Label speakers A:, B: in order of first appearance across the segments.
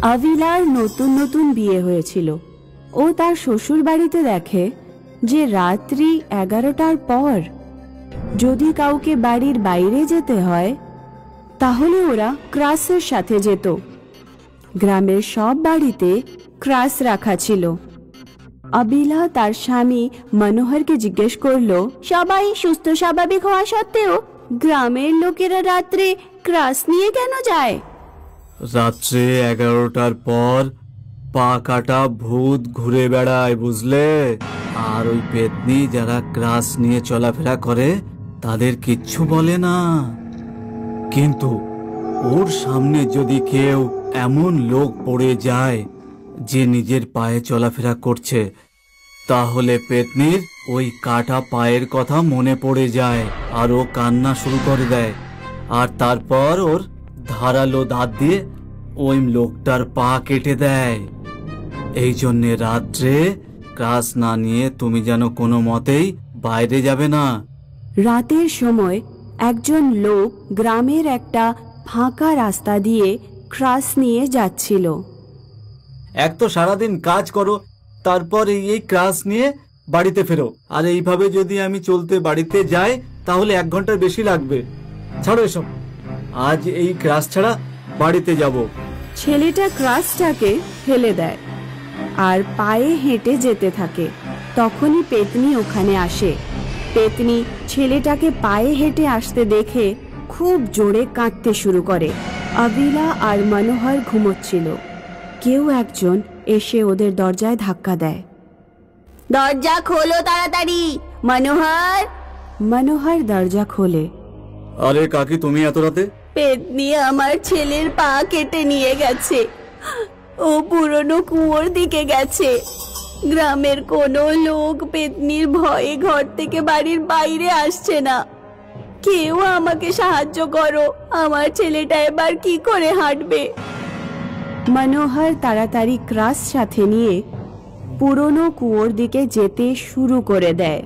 A: আবিলার নতুন নতুন বিয়ে হয়েছিল। ও তার শ্বশুর বাড়িতে দেখে যে রাত্রি 11টার পর যদি কাউকে বাড়ির বাইরে যেতে হয় তাহলে ওরা ক্রাসের সাথে যেত। গ্রামের সব বাড়িতে ক্রাস রাখা ছিল। আবিলা তার স্বামী মনোহরকে জিজ্ঞেস করলো, সবাই সুস্থ স্বাভাবিক হওয়া সত্ত্বেও গ্রামের লোকেরা রাত্রে ক্রাস নিয়ে কেন যায়?
B: রাত্রে 11টার পর পা কাটা ভূত ঘুরে বেড়ায়, বুঝলে? আর ওই পেতনি যারা ক্রাস নিয়ে চলাফেরা করে তাদের কিচ্ছু বলে না। কিন্তু ওর সামনে যদি কেউ এমন লোক পড়ে যায় যে নিজের পায়ে চলাফেরা করছে, তাহলে পেতনির ওই কাটা পায়ের কথা মনে পড়ে যায় আর ও কান্না শুরু করে দেয়। আর তারপর ওর ধারালো দাঁত দিয়ে ওই লোকটার পা কেটে দেয়। এই জন্যে রাত্রে ক্রাস না নিয়ে তুমি যেন কোনো মতেই বাইরে যাবে না।
A: রাতের সময় একজন লোক গ্রামের একটা ফাঁকা রাস্তা দিয়ে ক্রাস নিয়ে যাচ্ছিল।
B: এক তো সারাদিন কাজ করো, তারপর এই ক্রাস নিয়ে বাড়িতে ফেরো, আর এইভাবে যদি আমি চলতে বাড়িতে যাই তাহলে 1 ঘন্টার বেশি লাগবে। ছাড়ো এসব, আজ এই ক্রাস ছাড়া বাড়িতে যাব।
A: ছেলেটা ক্রাসটাকে ফেলে দেয় আর পায়ে হেঁটে যেতে থাকে। তখনই পেতনি ওখানে আসে। পেতনি ছেলেটাকে পায়ে হেঁটে আসতে দেখে খুব জোরে কাঁদতে শুরু করে। আবিলা আর মনোহর ঘুমোচ্ছিল। কেউ একজন এসে ওদের দরজায় ধাক্কা দেয়। দরজা খোলো তাড়াতাড়ি, মনোহর। মনোহর দরজা খোলে।
B: আরে কাকি, তুমি এত রাতে?
A: পেতনি আমার ছেলের পা কেটে নিয়ে গেছে। ও পুরনো কুয়োর দিকে গেছে। গ্রামের কোনো লোক পেতনির ভয়ে ঘর থেকে বাড়ির বাইরে আসছে না। কেউ আমাকে সাহায্য করো, আমার ছেলেটা এবার কি করে হাঁটবে? মনোহর তাড়াতাড়ি ক্রাস সাথে নিয়ে পুরনো কুয়োর দিকে যেতে শুরু করে দেয়।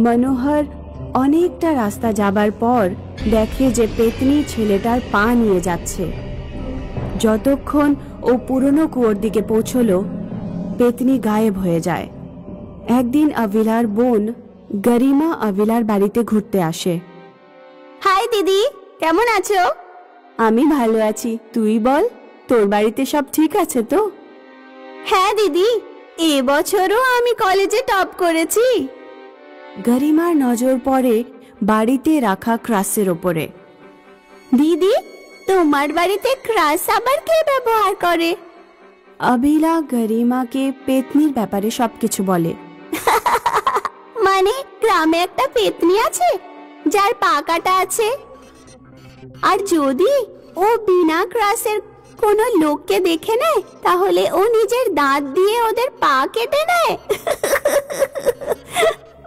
A: মনোহর অনেকটা রাস্তা যাবার পর দেখে যে পেতনি ছেলেটার পা নিয়ে যাচ্ছে। যতক্ষণ ও পুরনো কুয়োর দিকে পৌঁছলো, পেতনি গায়েব হয়ে যায়। একদিন আবিলার বোন গরিমা আবিলার বাড়িতে ঘুরতে আসে। হাই দিদি, কেমন আছো? আমি ভালো আছি, তুই বল, তোর বাড়িতে সব ঠিক আছে তো? হ্যাঁ দিদি, এবছরও আমি কলেজে টপ করেছি। গরিমার নজর পড়ে বাড়িতে রাখা ক্রাসের ওপরে। দিদি, তোমার বাড়িতে ক্রাস আবার কে ব্যবহার করে? আবিলা গরিমাকে পেতনির ব্যাপারে সবকিছু বলে। মানে গ্রামে একটা পেতনি আছে যার পা কাটা আছে, আর যদি ও বিনা ক্রাসের কোনো লোককে দেখে নেয় তাহলে ও নিজের দাঁত দিয়ে ওদের পা কেটে নেয়।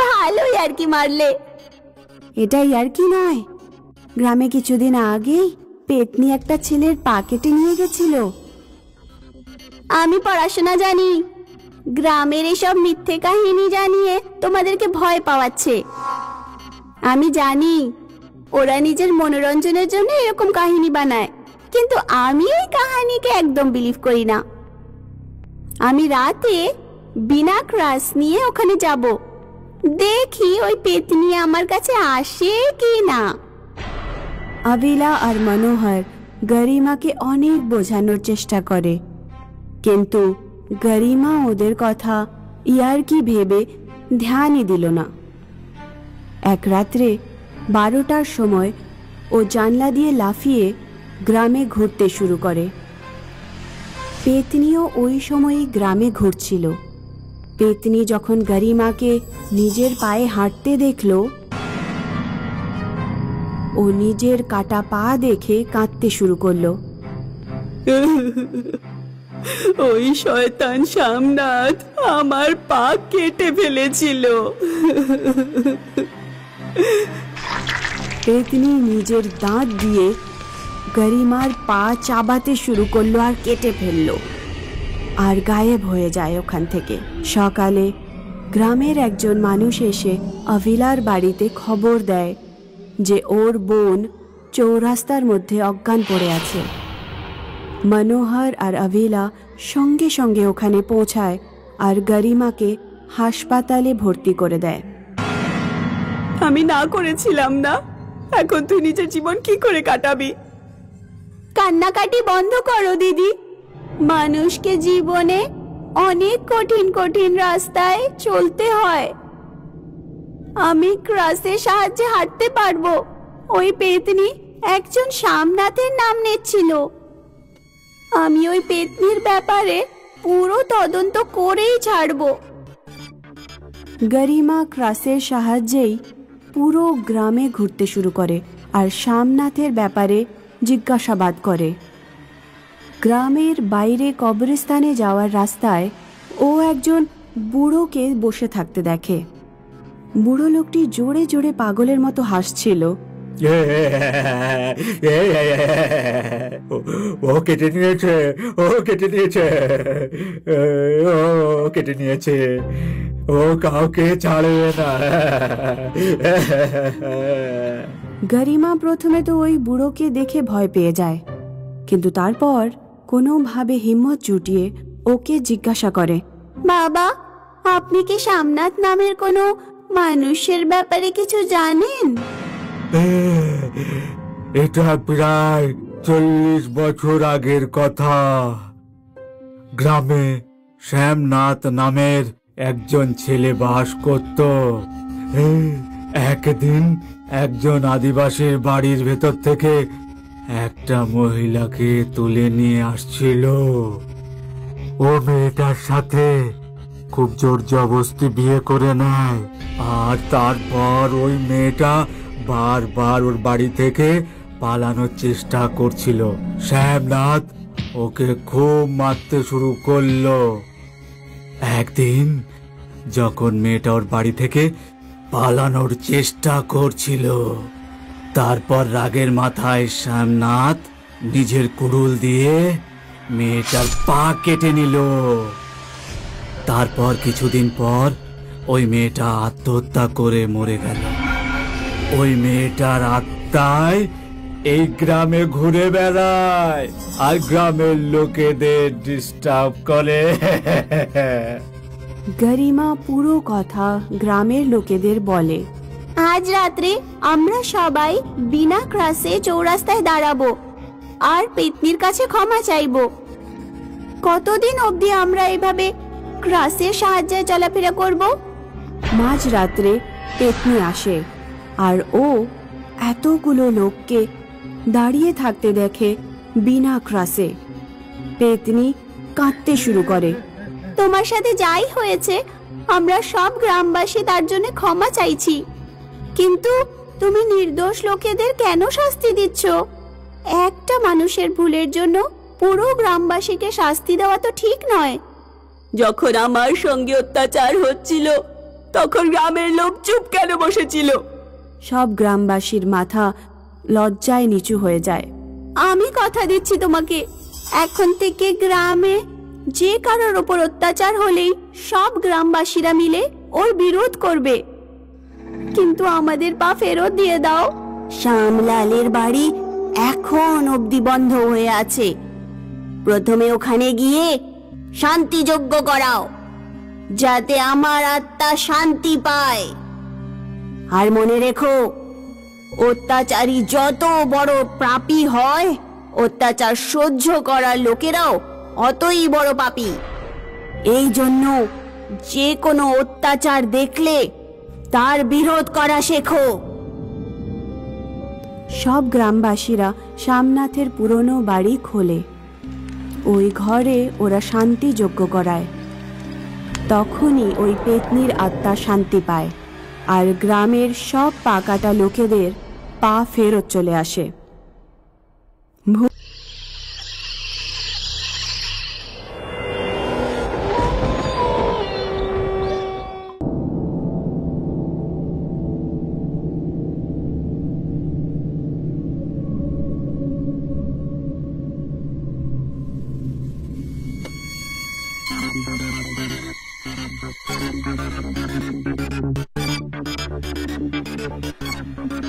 A: ভালো ইয়ার্কি মারলে। এটা ইয়ার্কি নয়, গ্রামে কিছুদিন আগেই পেতনি একটা ছেলের পা কেটে নিয়ে গেছিল। আমি পড়াশোনা জানি, গ্রামের এসব মিথ্যে কাহিনী জানিয়ে তোমাদেরকে ভয় পাওয়াচ্ছে। আমি জানি ওরা নিজের মনোরঞ্জনের জন্য এরকম কাহিনী বানায়, কিন্তু আমি ওই কাহিনীকে একদম বিলিভ করি না। আমি রাতে বিনা ক্রাস নিয়ে ওখানে যাব, দেখি ওই পেতনি আমার কাছে আসে কি না। আবিলা আর মনোহর গরিমাকে অনেক বোঝানোর চেষ্টা করে, কিন্তু গরিমা ওদের কথা ইয়ার্কি ভেবে ধ্যানই দিল না। এক রাত্রে 12টার সময় ও জানলা দিয়ে লাফিয়ে গ্রামে ঘুরতে শুরু করে। পেতনিও ওই সময়ই গ্রামে ঘুরছিল। পেতনি যখন গরিমাকে নিজের পায়ে হাঁটতে দেখল, ও নিজের কাটা পা দেখে কাঁদতে শুরু করলো। ওই শয়তান শামনাথ আমার পা কেটে ফেলেছিল। পেতনি নিজের দাঁত দিয়ে গরিমার পা চাবাতে শুরু করলো আর কেটে ফেললো, আর গায়েব হয়ে যায় ওখান থেকে। সকালে গ্রামের একজন মানুষ এসে আবিলার বাড়িতে খবর দেয় যে ওর বোন চৌরাস্তার মধ্যে অজ্ঞান পড়ে আছে। মনোহর আর আভেলা সঙ্গে সঙ্গে ওখানে পৌঁছায় আর গরিমাকে হাসপাতালে ভর্তি করে দেয়। আমি না করেছিলাম না, এখন তুই নিজের জীবন কি করে কাটাবি? কান্নাকাটি বন্ধ করো দিদি। মানুষকে জীবনে অনেক কঠিন কঠিন রাস্তায় চলতে হয়। আমি ক্রাসের সাহায্যে হাঁটতে পারবো। ওই পেতনি একজন সামনাথের নাম নিচ্ছিল। আমি ওই পেতনির ব্যাপারে পুরো তদন্ত করেই ছাড়বো। গরিমা ক্রাসের সাহায্যেই পুরো গ্রামে ঘুরতে শুরু করে আর সামনাথের ব্যাপারে জিজ্ঞাসাবাদ করে। গ্রামের বাইরে কবরস্থানে যাওয়ার রাস্তায় ও একজন বুড়োকে বসে থাকতে দেখে। বুড়ো লোকটি জোরে জোরে পাগলের মতো হাসছিল।
B: ও কেটে নিয়েছে, ও কেটে নিয়েছে, ও কেটে নিয়েছে, ও কাউকে ছাড়বে না।
A: গরিমা প্রথমে তো ওই বুড়োকে দেখে ভয় পেয়ে যায়, কিন্তু তারপর কোনোভাবে হিম্মত জুটিয়ে ওকে জিজ্ঞাসা করে, বাবা, আপনি কি সামনাথ নামের কোনো মানুষের ব্যাপারে কিছু জানেন?
B: এটা প্রায় 40 বছর আগের কথা। গ্রামে শ্যামনাথ নামের একজন ছেলে বাস করত। একদিন একজন আদিবাসীর বাড়ির ভেতর থেকে একটা মহিলাকে তুলে নিয়ে আসছিল। ও মেয়েটার সাথে খুব জোর জবরদস্তি বিয়ে করে নেয়, আর তারপর ওই মেয়েটা বারবার ওর বাড়ি থেকে পালানোর চেষ্টা করছিল। শ্যামনাথ ওকে খুব মারতে শুরু করলো। একদিন যখন মেয়েটা ওর বাড়ি থেকে পালানোর চেষ্টা করছিল, তারপর রাগের মাথায় শ্যামনাথ নিজের কুড়ুল দিয়ে মেয়েটার পা কেটে নিল। তারপর কিছুদিন পর ওই মেয়েটা আত্মহত্যা করে মরে গেল। ওই মেয়েটার আত্মায় এই গ্রামে ঘুরে বেড়ায় আর গ্রামের লোকেদের ডিস্টার্ব করে।
A: গরিমা পুরো কথা গ্রামের লোকেদের বলে। আজ রাত্রে আমরা সবাই বিনা ক্রাসে চৌরাস্তায় দাঁড়াবো আর পেতনির কাছে ক্ষমা চাইবো। কতদিন অবধি আমরা এভাবে ক্রাসের সাহায্যে চলাফেরা করব? মাঝ রাত্রে পেতনি আসে আর ও এতগুলো লোককে দাঁড়িয়ে থাকতে দেখে বিনা ক্রাসে। পেতনি কাঁদতে শুরু করে, তোমার সাথে যাই হয়েছে আমরা সব গ্রামবাসী তার জন্য ক্ষমা চাইছি, কিন্তু তুমি নির্দোষ লোকেদের কেন শাস্তি দিচ্ছ? একটা মানুষের ভুলের জন্য পুরো গ্রামবাসীকে শাস্তি দেওয়া তো ঠিক নয়। যখন আমার সঙ্গে অত্যাচার হচ্ছিল তখন গ্রামের লোক চুপ কেন বসেছিল? সব গ্রামবাসীর মাথা লজ্জায় নিচু হয়ে যায়। আমি কথা দিচ্ছি তোমাকে, এখন থেকে গ্রামে যে কারোর ওপর অত্যাচার হলেই সব গ্রামবাসীরা মিলে ওর বিরোধ করবে, কিন্তু আমাদের পা ফেরত দিয়ে দাও। শ্যামলালের বাড়ি এখন অবধি বন্ধ হয়ে আছে। প্রথমে ওখানে গিয়ে শান্তি যজ্ঞ করাও, যাতে আমার আত্মা শান্তি পায়। আর মনে রেখো, অত্যাচারী যত বড় পাপী হয়, অত্যাচার সহ্য করার লোকেরাও অতই বড় পাপী। এই জন্য যে কোনো অত্যাচার দেখলে তার বিরোধ করা শেখো। সব গ্রামবাসীরা সামনাথের পুরনো বাড়ি খোলে। ওই ঘরে ওরা শান্তি যজ্ঞ করায়। তখনই ওই পেতনির আত্মা শান্তি পায় আর গ্রামের সব পা কাটা লোকেদের পা ফেরত চলে আসে।